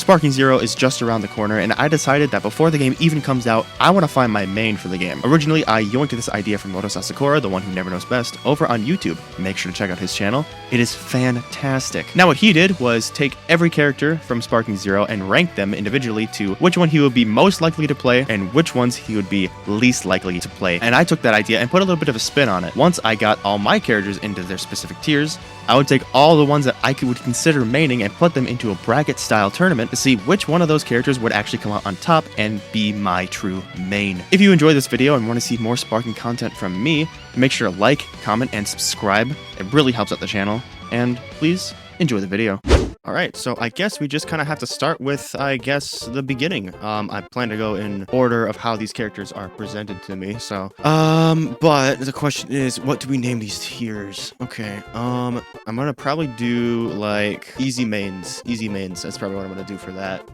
Sparking Zero is just around the corner, and I decided that before the game even comes out, I want to find my main for the game. Originally, I yoinked this idea from Moto Sasakura, the one who never knows best, over on YouTube. Make sure to check out his channel. It is fantastic. Now, what he did was take every character from Sparking Zero and rank them individually to which one he would be most likely to play and which ones he would be least likely to play. And I took that idea and put a little bit of a spin on it. Once I got all my characters into their specific tiers, I would take all the ones that I would consider maining and put them into a bracket-style tournament to see which one of those characters would actually come out on top and be my true main. If you enjoyed this video and want to see more Sparking content from me, make sure to like, comment, and subscribe. It really helps out the channel. And please enjoy the video. Alright, so I guess we just kind of have to start with, I guess, the beginning. I plan to go in order of how these characters are presented to me, so... but the question is, what do we name these tiers? Okay, I'm gonna probably do, like, easy mains. Easy mains, that's probably what I'm gonna do for that.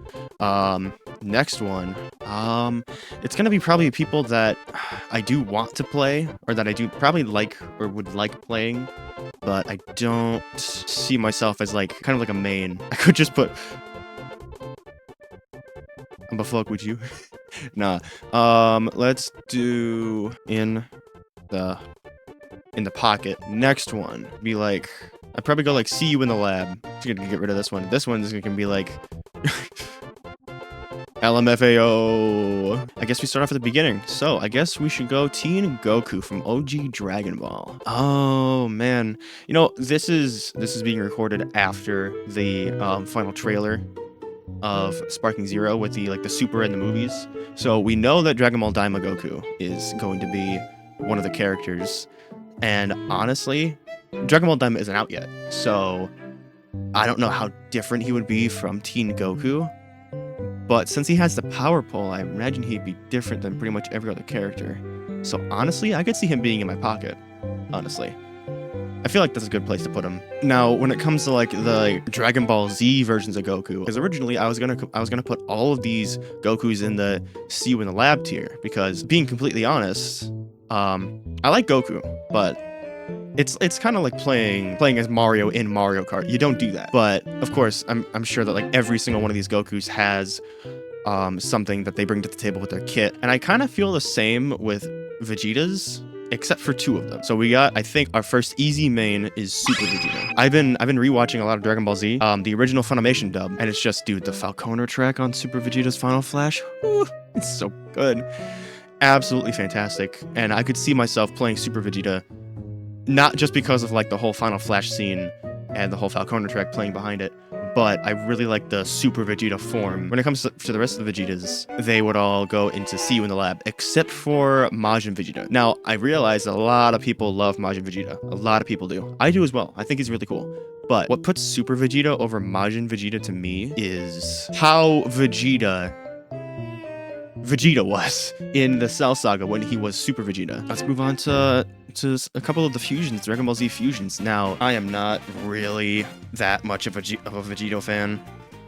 Next one, it's gonna be probably people that I do want to play, or that I do probably like, or would like playing, but I don't see myself as, like, kind of like a main. I could just put... Buffalo, would you? Nah. Let's do in the pocket. Next one, be like... I'd probably go like, see you in the lab. Just gonna get rid of this one. This one is gonna be like... LMFAO. I guess we start off at the beginning. So I guess we should go Teen Goku from OG Dragon Ball. Oh man, you know, this is being recorded after the final trailer of Sparking Zero with the Super and the movies. So we know that Dragon Ball Daima Goku is going to be one of the characters. And honestly, Dragon Ball Daima isn't out yet, so I don't know how different he would be from Teen Goku. But since he has the power pole, I imagine he'd be different than pretty much every other character. So honestly, I could see him being in my pocket. Honestly, I feel like that's a good place to put him. Now, when it comes to like the Dragon Ball Z versions of Goku, because originally I was gonna put all of these Gokus in the See You in the Lab tier, because being completely honest, I like Goku, but it's kind of like playing as Mario in Mario Kart. You don't do that. But of course, I'm sure that like every single one of these Gokus has something that they bring to the table with their kit. And I kind of feel the same with Vegeta's, except for two of them. So we got, I think our first easy main is Super Vegeta. I've been rewatching a lot of Dragon Ball Z, the original Funimation dub, and it's just, dude, the Falconer track on Super Vegeta's Final Flash, whew, it's so good. Absolutely fantastic. And I could see myself playing Super Vegeta, not just because of like the whole Final Flash scene and the whole Falconer track playing behind it, but I really like the Super Vegeta form. When it comes to the rest of the Vegetas, they would all go into See You in the Lab, except for Majin Vegeta. Now, I realize a lot of people love Majin Vegeta. A lot of people do. I do as well. I think he's really cool. But what puts Super Vegeta over Majin Vegeta to me is how Vegeta was in the Cell Saga when he was Super Vegeta. Let's move on to a couple of the fusions, Dragon Ball Z fusions. Now, I am not really that much of a Vegito fan.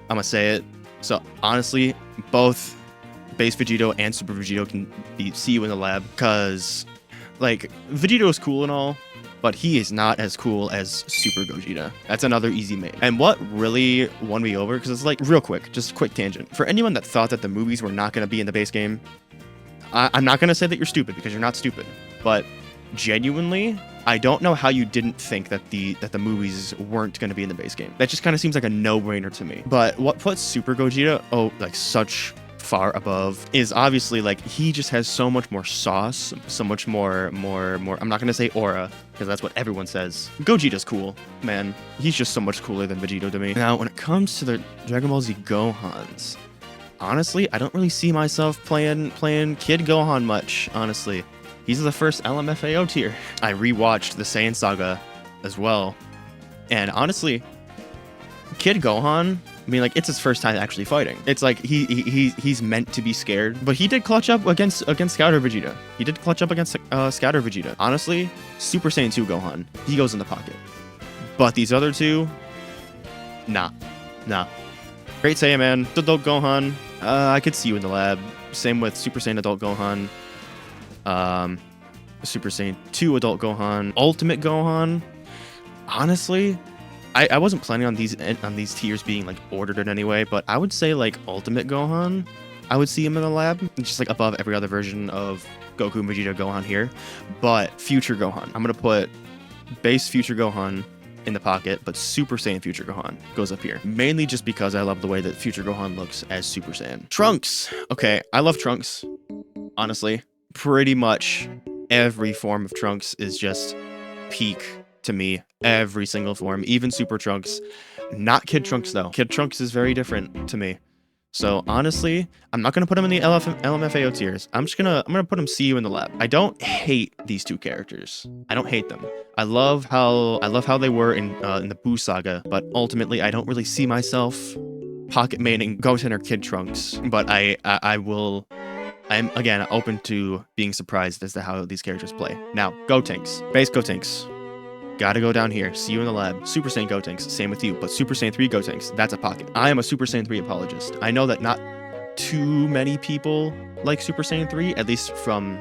I'm gonna say it. So honestly, both Base Vegito and Super Vegito can See You in the Lab, because like Vegito is cool and all, but he is not as cool as Super Gogeta. That's another easy main. And what really won me over, because it's like, real quick, just a quick tangent. For anyone that thought that the movies were not going to be in the base game, I'm not going to say that you're stupid, because you're not stupid. But genuinely, I don't know how you didn't think that the movies weren't going to be in the base game. That just kind of seems like a no-brainer to me. But what puts Super Gogeta, like such far above, is obviously like he just has so much more sauce, so much more I'm not gonna say aura, because that's what everyone says. Gogeta's cool, man. He's just so much cooler than Vegito to me. Now, when it comes to the Dragon Ball Z Gohans, honestly, I don't really see myself playing Kid Gohan much, honestly. He's the first LMFAO tier. I rewatched the Saiyan Saga as well, and honestly, Kid Gohan, I mean, like, it's his first time actually fighting. It's like he's meant to be scared, but he did clutch up against Scouter Vegeta. He did clutch up against Scouter Vegeta. Honestly, Super Saiyan 2 Gohan, he goes in the pocket. But these other two, nah. Great Saiyan Man, Adult Gohan, I could See You in the Lab. Same with Super Saiyan Adult Gohan. Super Saiyan 2 Adult Gohan, Ultimate Gohan. Honestly, I wasn't planning on these tiers being like ordered in any way, but I would say like Ultimate Gohan, I would see him in the lab, just like above every other version of Goku, Vegeta, Gohan here. But Future Gohan, I'm gonna put base Future Gohan in the pocket, but Super Saiyan Future Gohan goes up here. Mainly just because I love the way that Future Gohan looks as Super Saiyan. Trunks. Okay, I love Trunks. Honestly, pretty much every form of Trunks is just peak to me. Every single form, even Super Trunks. Not Kid Trunks though. Kid Trunks is very different to me. So honestly, I'm not gonna put him in the LMFAO tiers. I'm gonna put him CU in the lab. I don't hate these two characters. I don't hate them. I love how they were in the Buu saga, but ultimately I don't really see myself pocket maining Goten or Kid Trunks. But I'm again open to being surprised as to how these characters play. Now, Gotenks. Base Gotenks. Gotta go down here. See you in the lab. Super Saiyan Gotenks. Same with you. But Super Saiyan 3 Gotenks, that's a pocket. I am a Super Saiyan 3 apologist. I know that not too many people like Super Saiyan 3, at least from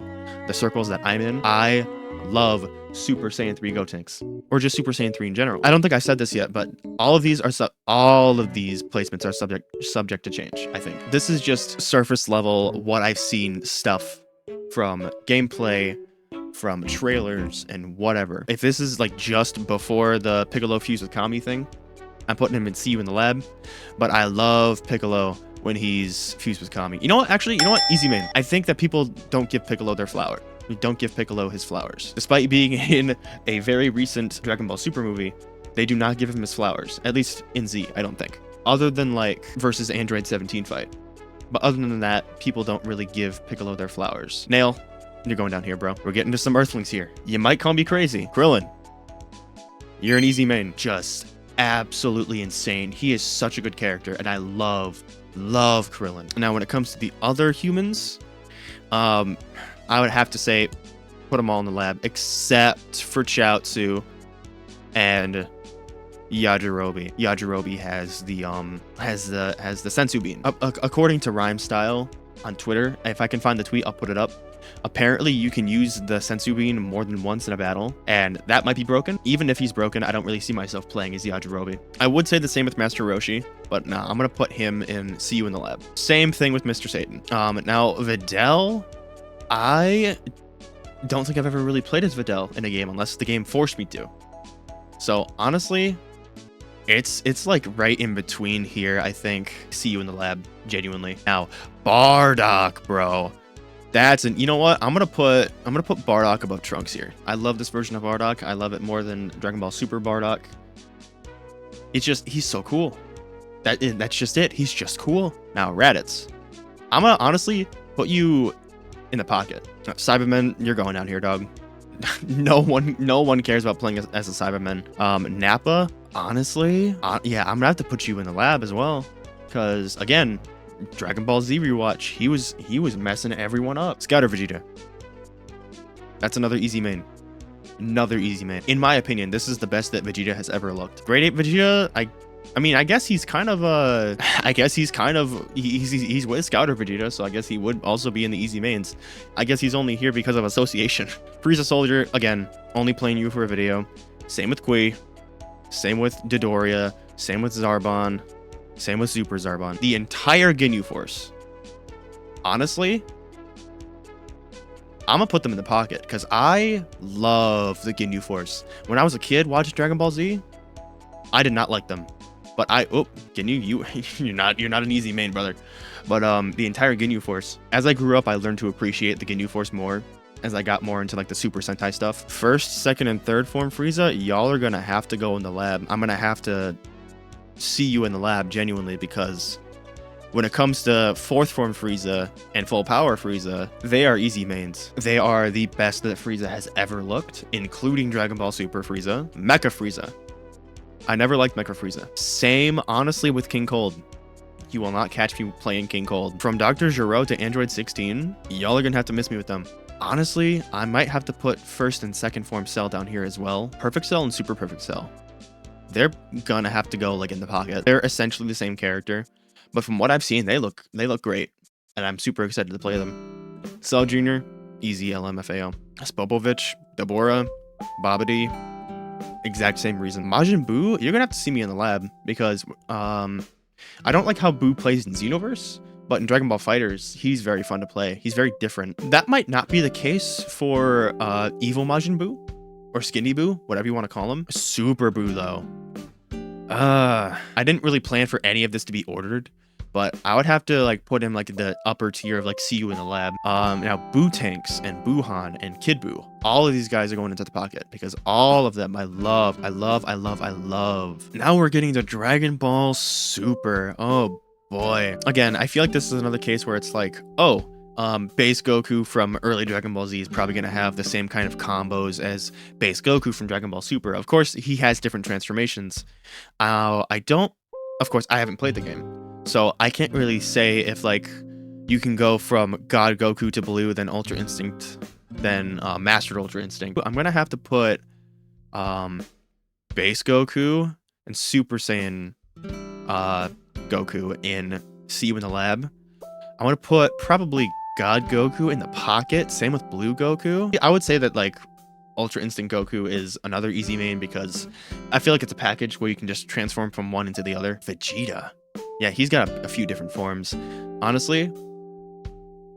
the circles that I'm in. I love Super Saiyan 3 Gotenks, or just Super Saiyan 3 in general. I don't think I said this yet, but all of these placements are subject to change, I think. This is just surface level what I've seen stuff from gameplay, from trailers and whatever. If this is like just before the Piccolo fuse with Kami thing, I'm putting him in CU in the lab. But I love Piccolo when he's fused with Kami. You know what? Actually, you know what? Easy main. I think that people don't give Piccolo their flower. We don't give Piccolo his flowers. Despite being in a very recent Dragon Ball Super movie, they do not give him his flowers. At least in Z, I don't think. Other than like versus Android 17 fight. But other than that, people don't really give Piccolo their flowers. Nail, you're going down here, bro. We're getting to some Earthlings here. You might call me crazy. Krillin, you're an easy main. Just absolutely insane. He is such a good character, and I love Krillin. Now, when it comes to the other humans, I would have to say put them all in the lab, except for Chaozu and Yajirobe. Yajirobe has the Sensu Bean. According to Rhyme Style on Twitter, if I can find the tweet, I'll put it up. Apparently, you can use the Sensu Bean more than once in a battle, and that might be broken. Even if he's broken, I don't really see myself playing as Yajirobe. I would say the same with Master Roshi, but nah, I'm gonna put him in CU in the lab. Same thing with Mr. Satan. Now Videl, I don't think I've ever really played as Videl in a game unless the game forced me to. So honestly, it's like right in between here. I think CU in the lab, genuinely. Now Bardock, bro. You know what? I'm gonna put Bardock above Trunks here. I love this version of Bardock. I love it more than Dragon Ball Super Bardock. He's so cool. That's just it. He's just cool. Now Raditz, I'm gonna honestly put you in the pocket. Cybermen, you're going down here, dog. no one cares about playing as a Cyberman. Nappa, honestly, yeah, I'm gonna have to put you in the lab as well, because again, Dragon Ball Z rewatch, he was messing everyone up. Scouter Vegeta, that's another easy main. Another easy main. In my opinion, this is the best that Vegeta has ever looked. Grade 8 Vegeta, I mean, I guess he's kind of he's with Scouter Vegeta, so I guess he would also be in the easy mains. I guess he's only here because of association. Frieza Soldier, again, only playing you for a video. Same with Kui. Same with Dodoria. Same with Zarbon. Same with Super Zarbon. The entire Ginyu Force. Honestly, I'm gonna put them in the pocket because I love the Ginyu Force. When I was a kid watching Dragon Ball Z, I did not like them. But Ginyu, you're not an easy main, brother. But the entire Ginyu Force. As I grew up, I learned to appreciate the Ginyu Force more as I got more into like the Super Sentai stuff. First, second, and third form Frieza, y'all are gonna have to go in the lab. I'm gonna have to see you in the lab genuinely, because when it comes to fourth form Frieza and full power Frieza, they are easy mains. They are the best that Frieza has ever looked, including Dragon Ball Super Frieza, Mecha Frieza. I never liked Mecha Frieza. Same, honestly, with King Cold. You will not catch me playing King Cold. From Dr. Gero to Android 16, y'all are gonna have to miss me with them. Honestly, I might have to put first and second form Cell down here as well. Perfect Cell and Super Perfect Cell, they're gonna have to go like in the pocket. They're essentially the same character, but from what I've seen, they look great, and I'm super excited to play them. Cell Jr., easy LMFAO. Spopovich, Dabura, Babidi, exact same reason. Majin Buu, you're gonna have to see me in the lab because I don't like how Buu plays in Xenoverse, but in Dragon Ball FighterZ, he's very fun to play. He's very different. That might not be the case for Evil Majin Buu or Skinny Buu, whatever you want to call him. Super Buu though. I didn't really plan for any of this to be ordered, but I would have to like put him like the upper tier of like see you in the lab. Now Buu Tanks and Buuhan and Kid Buu, all of these guys are going into the pocket because all of them I love. Now we're getting the Dragon Ball Super. Oh boy. Again, I feel like this is another case where it's like, oh, base Goku from early Dragon Ball Z is probably going to have the same kind of combos as base Goku from Dragon Ball Super. Of course, he has different transformations. Of course, I haven't played the game, so I can't really say if like you can go from God Goku to Blue, then Ultra Instinct, then Mastered Ultra Instinct. I'm going to have to put base Goku and Super Saiyan Goku in See You in the Lab. I want to put probably God Goku in the pocket. Same with Blue Goku. I would say that like Ultra Instinct Goku is another easy main because I feel like it's a package where you can just transform from one into the other. Vegeta. Yeah, he's got a few different forms. Honestly,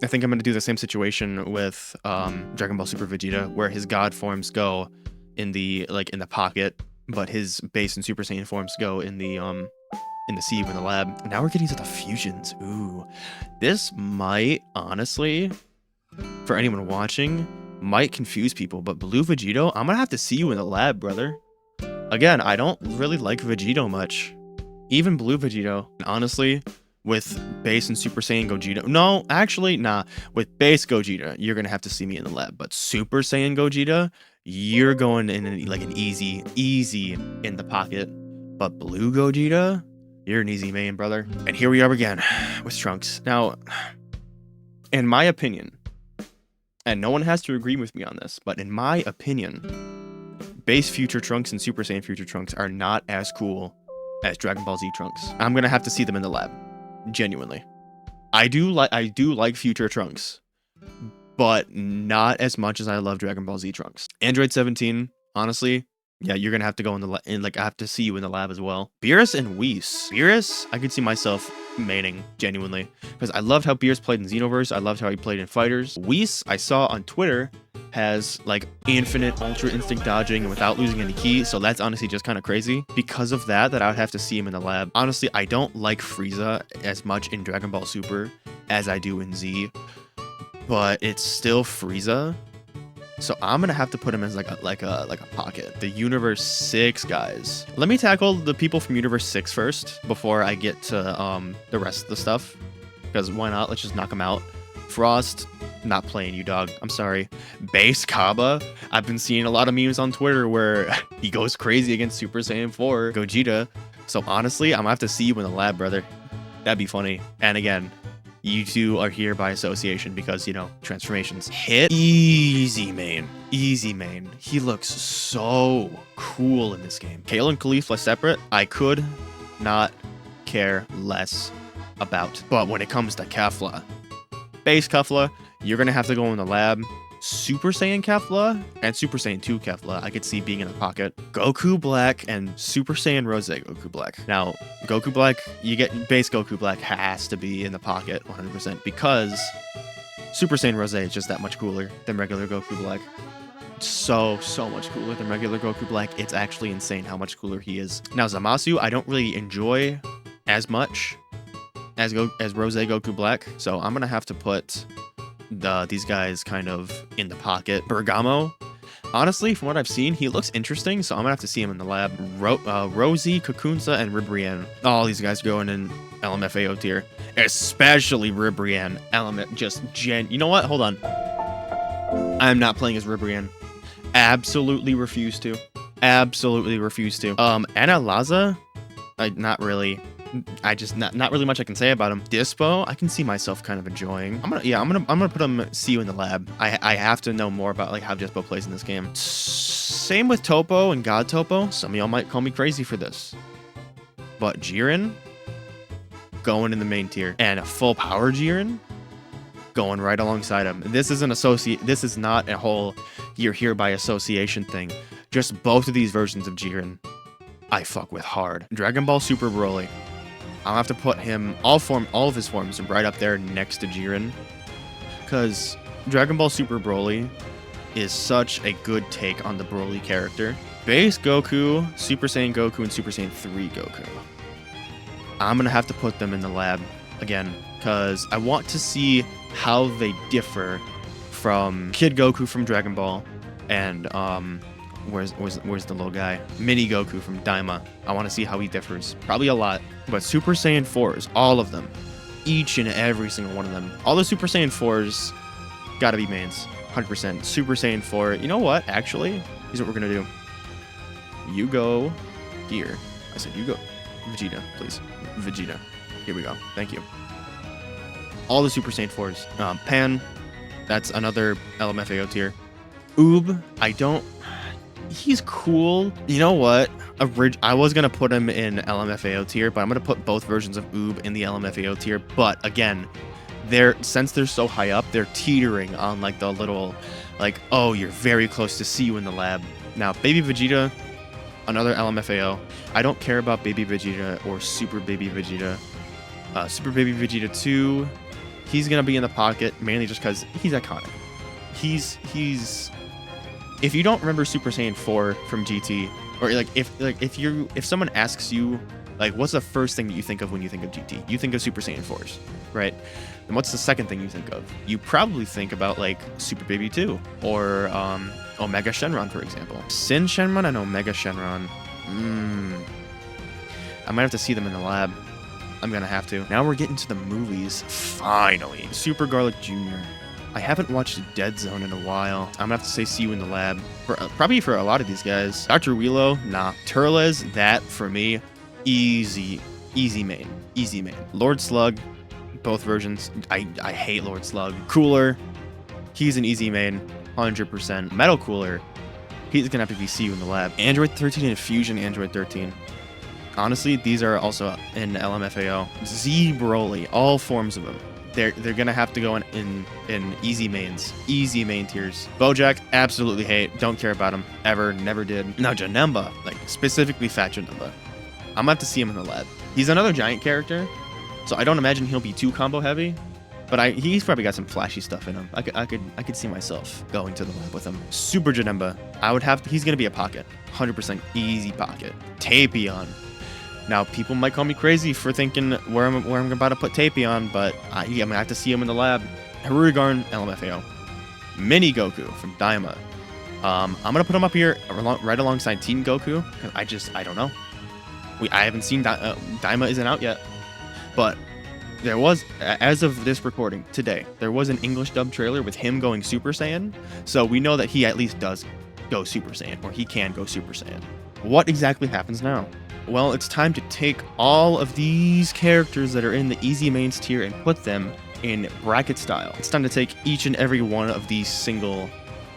I think I'm going to do the same situation with Dragon Ball Super Vegeta, where his God forms go in the pocket, but his base and Super Saiyan forms go in the sieve in the lab. Now we're getting to the fusions. Ooh, this might honestly, for anyone watching, might confuse people, but Blue Vegito, I'm gonna have to see you in the lab, brother. Again, I don't really like Vegito much. Even Blue Vegito, honestly, with base and Super Saiyan Gogeta. No, actually, nah. With base Gogeta, you're gonna have to see me in the lab. But Super Saiyan Gogeta, you're going in like an easy in the pocket. But Blue Gogeta, you're an easy main, brother. And here we are again with Trunks. Now, in my opinion, and no one has to agree with me on this, but in my opinion, base Future Trunks and Super Saiyan Future Trunks are not as cool as Dragon Ball Z Trunks. I'm gonna have to see them in the lab. Genuinely. I do like Future Trunks, but not as much as I love Dragon Ball Z Trunks. Android 17, honestly, yeah, you're gonna have to go I have to see you in the lab as well. Beerus and Whis. Beerus, I could see myself maining, genuinely. Because I loved how Beerus played in Xenoverse. I loved how he played in Fighters. Whis, I saw on Twitter, has like infinite Ultra Instinct dodging without losing any ki, so that's honestly just kind of crazy. Because of that I would have to see him in the lab. Honestly, I don't like Frieza as much in Dragon Ball Super as I do in Z, but it's still Frieza. So I'm gonna have to put him as like a pocket. The Universe 6 guys. Let me tackle the people from Universe 6 first before I get to the rest of the stuff. Because why not? Let's just knock them out. Frost, not playing you, dog. I'm sorry. Base Kaba. I've been seeing a lot of memes on Twitter where he goes crazy against Super Saiyan 4 Gogeta. So honestly, I'm gonna have to see you in the lab, brother. That'd be funny. And again, you two are here by association because, you know, transformations. Hit. Easy main. Easy main. He looks so cool in this game. Kale and Caulifla separate, I could not care less about. But when it comes to Kefla, base Kefla, you're going to have to go in the lab. Super Saiyan Kefla and Super Saiyan 2 Kefla, I could see being in the pocket. Goku Black and Super Saiyan Rose Goku Black. Now, Goku Black, you get base Goku Black has to be in the pocket 100% because Super Saiyan Rose is just that much cooler than regular Goku Black. So much cooler than regular Goku Black. It's actually insane how much cooler he is. Now, Zamasu, I don't really enjoy as much as Rose Goku Black, so I'm gonna have to put these guys kind of in the pocket. Bergamo, honestly, from what I've seen, he looks interesting, so I'm gonna have to see him in the lab. Rosie, Kakunsa, and Ribrianne. All these guys going in LMFAO tier, especially Ribrianne. You know what? Hold on. I'm not playing as Ribrianne. Absolutely refuse to. Absolutely refuse to. Anna Laza, not really. Not really much I can say about him. Dispo, I can see myself kind of enjoying. I'm gonna put him see you in the lab. I have to know more about like how Dispo plays in this game. Same with Topo and God Topo. Some of y'all might call me crazy for this, but Jiren going in the main tier and a full power Jiren going right alongside him. This is not a whole you're here by association thing. Just both of these versions of Jiren, I fuck with hard. Dragon Ball Super Broly. I'll have to put him, all of his forms right up there next to Jiren. Because Dragon Ball Super Broly is such a good take on the Broly character. Base Goku, Super Saiyan Goku, and Super Saiyan 3 Goku. I'm going to have to put them in the lab again, because I want to see how they differ from Kid Goku from Dragon Ball and where's the little guy? Mini Goku from Daima. I want to see how he differs. Probably a lot. But Super Saiyan 4s, all of them. Each and every single one of them. All the Super Saiyan 4s gotta be mains. 100%. Super Saiyan 4. You know what? Actually, here's what we're gonna do. You go here. I said you go. Vegeta, please. Vegeta. Here we go. Thank you. All the Super Saiyan 4s. Pan. That's another LMFAO tier. Oob. He's cool. You know what? I was going to put him in LMFAO tier, but I'm going to put both versions of Oob in the LMFAO tier. But again, since they're so high up, they're teetering on like the little, like, oh, you're very close to see you in the lab. Now, Baby Vegeta, another LMFAO. I don't care about Baby Vegeta or Super Baby Vegeta. Super Baby Vegeta 2, he's going to be in the pocket mainly just because he's iconic. If you don't remember Super Saiyan 4 from GT, or if someone asks you, like, what's the first thing that you think of when you think of GT? You think of Super Saiyan 4s, right? And what's the second thing you think of? You probably think about, like, Super Baby 2, or Omega Shenron, for example. Sin Shenron and Omega Shenron. I might have to see them in the lab. I'm gonna have to. Now we're getting to the movies, finally. Super Garlic Jr. I haven't watched Dead Zone in a while. I'm gonna have to say see you in the lab. Probably for a lot of these guys. Dr. Wheelo, nah. Turles, that for me, easy main. Easy main. Lord Slug, both versions. I hate Lord Slug. Cooler, he's an easy main, 100%. Metal Cooler, he's gonna have to be see you in the lab. Android 13 and Fusion Android 13. Honestly, these are also in LMFAO. Z Broly, all forms of them. They're gonna have to go in easy mains, easy main tiers. Bojack, absolutely hate, don't care about him ever, never did. Now Janemba, like specifically Fat Janemba, I'm gonna have to see him in the lab. He's another giant character, so I don't imagine he'll be too combo heavy, but he's probably got some flashy stuff in him. I could see myself going to the lab with him. Super Janemba, he's gonna be a pocket, 100% easy pocket. Tapion. Now, people might call me crazy for thinking where I'm about to put Tapion, but I'm going to have to see him in the lab. Hirugarn, LMFAO. Mini Goku from Daima. I'm going to put him up here right alongside Teen Goku. I don't know. I haven't seen Daima isn't out yet. But there was, as of this recording today, there was an English dub trailer with him going Super Saiyan. So we know that he at least does go Super Saiyan, or he can go Super Saiyan. What exactly happens now? Well, it's time to take all of these characters that are in the easy mains tier and put them in bracket style. It's time to take each and every one of these single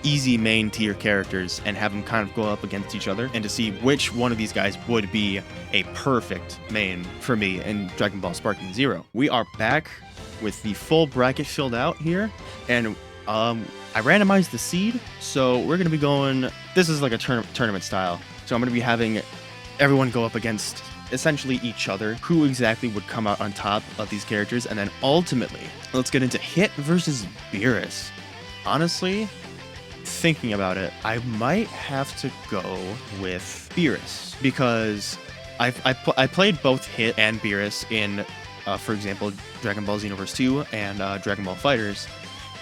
easy main tier characters and have them kind of go up against each other and to see which one of these guys would be a perfect main for me in Dragon Ball Sparking Zero. We are back with the full bracket filled out here, and I randomized the seed, so we're going to be going, this is like a tournament style. So I'm going to be having everyone go up against essentially each other, who exactly would come out on top of these characters, and then ultimately, let's get into Hit versus Beerus. Honestly, thinking about it, I might have to go with Beerus, because I played both Hit and Beerus in, for example, Dragon Ball Xenoverse 2 and Dragon Ball FighterZ,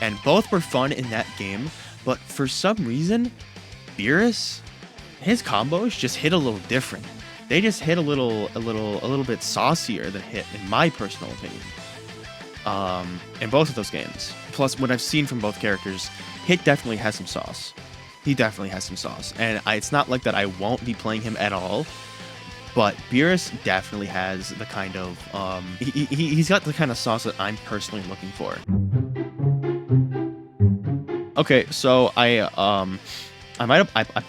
and both were fun in that game, but for some reason, Beerus, his combos just hit a little different. They just hit a little bit saucier than Hit, in my personal opinion. In both of those games. Plus, what I've seen from both characters, Hit definitely has some sauce. He definitely has some sauce, and it's not like that I won't be playing him at all. But Beerus definitely has the kind of he's got the kind of sauce that I'm personally looking for. Okay, so I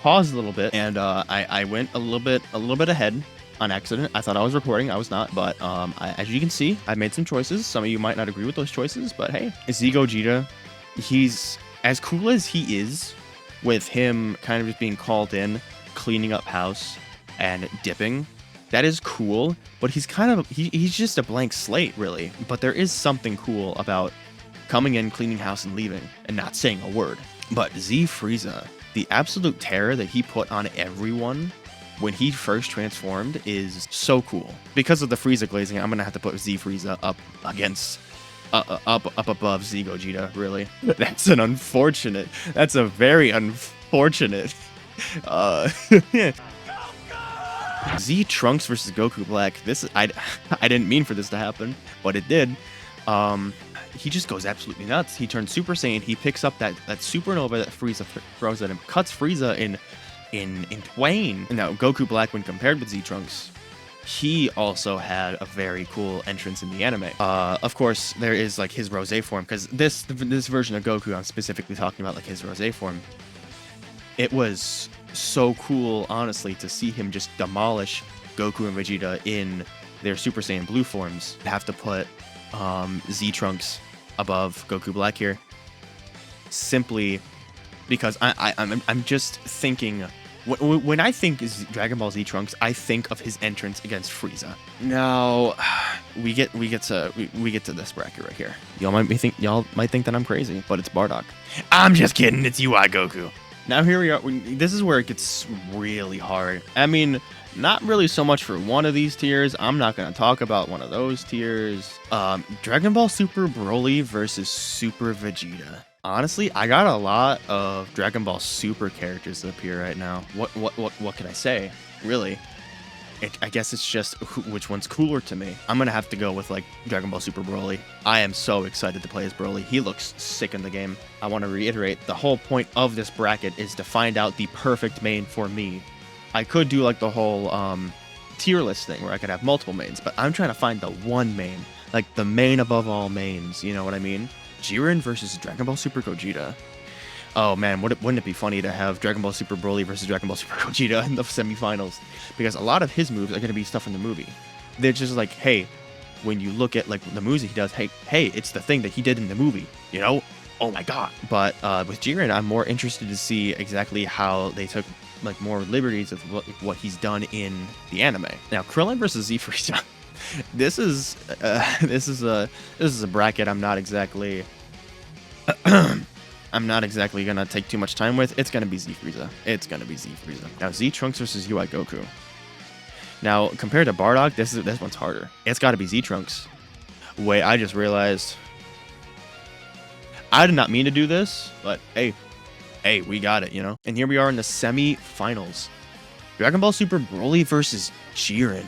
paused a little bit, and I went a little bit ahead on accident. I thought I was recording, I was not, but as you can see, I made some choices. Some of you might not agree with those choices, but hey, Z Gogeta, he's as cool as he is, with him kind of just being called in cleaning up house and dipping. That is cool, but he's kind of he's just a blank slate, really. But there is something cool about coming in, cleaning house, and leaving, and not saying a word. But Z Frieza, the absolute terror that he put on everyone when he first transformed is so cool. Because of the Frieza glazing, I'm gonna have to put Z Frieza up against up above Z Gogeta, really. That's a very unfortunate Z Trunks versus Goku Black. I didn't mean for this to happen, but it did. He just goes absolutely nuts. He turns Super Saiyan. He picks up that supernova that Frieza throws at him, cuts Frieza in twain. Now Goku Black, when compared with Z Trunks, he also had a very cool entrance in the anime. Of course, there is like his Rosé form, because this version of Goku, I'm specifically talking about like his Rosé form. It was so cool, honestly, to see him just demolish Goku and Vegeta in their Super Saiyan Blue forms. I have to put Z Trunks above Goku Black here, simply because I'm just thinking. When I think Dragon Ball Z Trunks, I think of his entrance against Frieza. Now, we get to this bracket right here. Y'all might think that I'm crazy, but it's Bardock. I'm just kidding. It's UI Goku. Now here we are. This is where it gets really hard. I mean, not really so much for one of these tiers. I'm not gonna talk about one of those tiers. Dragon Ball Super Broly versus Super Vegeta. Honestly, I got a lot of Dragon Ball Super characters up here right now. What can I say? Really? I guess it's just which one's cooler to me. I'm gonna have to go with like Dragon Ball Super Broly. I am so excited to play as Broly. He looks sick in the game. I want to reiterate, the whole point of this bracket is to find out the perfect main for me. I could do like the whole tier list thing where I could have multiple mains, but I'm trying to find the one main, like the main above all mains. You know what I mean? Jiren versus Dragon Ball Super Gogeta. Oh man, wouldn't it be funny to have Dragon Ball Super Broly versus Dragon Ball Super Gogeta in the semifinals? Because a lot of his moves are going to be stuff in the movie. They're just like, hey, when you look at like the moves he does, hey, it's the thing that he did in the movie, you know? Oh my god. But with Jiren, I'm more interested to see exactly how they took like more liberties of what he's done in the anime. Now, Krillin versus Z Frieza. This is a bracket I'm not exactly gonna take too much time with. It's gonna be Z Frieza. Now Z Trunks versus UI Goku. Now compared to Bardock, this one's harder. It's got to be Z Trunks. Wait, I just realized. I did not mean to do this, but hey, we got it, you know. And here we are in the semi-finals. Dragon Ball Super Broly versus Jiren.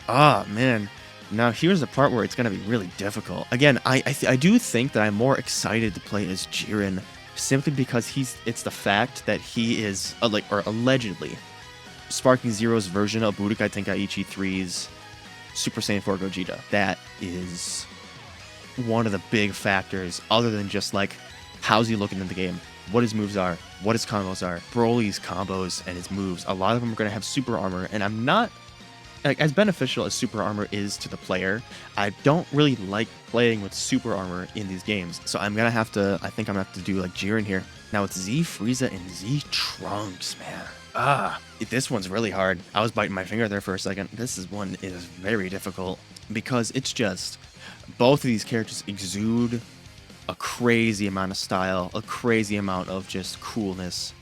Ah man. Now here's the part where it's gonna be really difficult. Again, I do think that I'm more excited to play as Jiren, simply because it's the fact that he is allegedly Sparking Zero's version of Budokai Tenkaichi 3's Super Saiyan 4 Gogeta. That is one of the big factors, other than just like how's he looking in the game, what his moves are, what his combos are. Broly's combos and his moves, a lot of them are gonna have super armor, and I'm not. Like, as beneficial as super armor is to the player, I don't really like playing with super armor in these games. So I think I'm gonna have to do like Jiren here. Now it's Z Frieza and Z Trunks, man. This one's really hard. I was biting my finger there for a second. This one is very difficult because it's just both of these characters exude a crazy amount of style, a crazy amount of just coolness,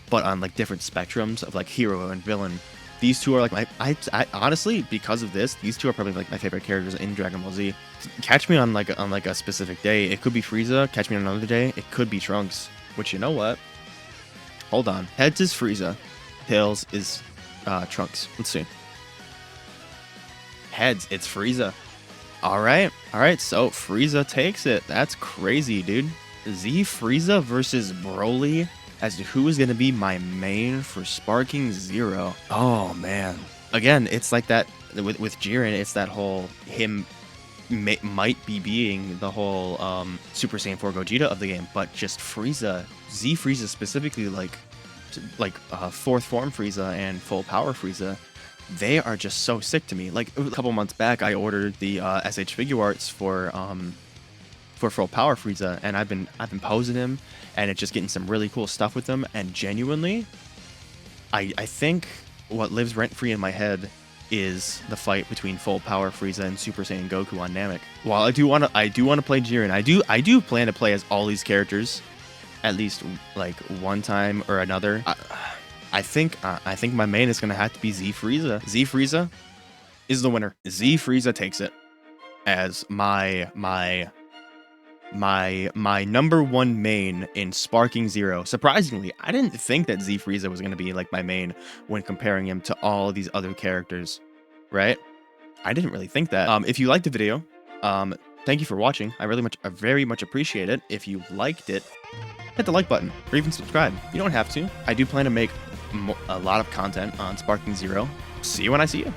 but on like different spectrums of like hero and villain. These two are like I honestly, because of this, these two are probably like my favorite characters in Dragon Ball Z. Catch me on like a specific day, it could be Frieza. Catch me on another day, it could be Trunks. Which, you know what? Hold on. Heads is Frieza. Tails is Trunks. Let's see. Heads, it's Frieza. All right. So Frieza takes it. That's crazy, dude. Z Frieza versus Broly as to who is going to be my main for Sparking Zero. Oh, man. Again, it's like that with Jiren. It's that whole him might be being the whole Super Saiyan 4 Gogeta of the game, but just Frieza, Z Frieza specifically, like fourth form Frieza and full power Frieza, they are just so sick to me. Like a couple months back, I ordered the SH Figuarts for full power Frieza, and I've been posing him, and it's just getting some really cool stuff with him. And genuinely, I think what lives rent-free in my head is the fight between Full Power Frieza and Super Saiyan Goku on Namek. While I do want to play Jiren. I do plan to play as all these characters at least like one time or another. I think my main is gonna have to be Z Frieza. Z Frieza is the winner. Z Frieza takes it as my number one main in Sparking Zero. Surprisingly, I didn't think that Z Frieza was gonna be like my main when comparing him to all these other characters, right? I didn't really think that. If you liked the video, thank you for watching. I very much appreciate it. If you liked it, hit the like button or even subscribe. You don't have to. I do plan to make a lot of content on Sparking Zero. See you when I see you.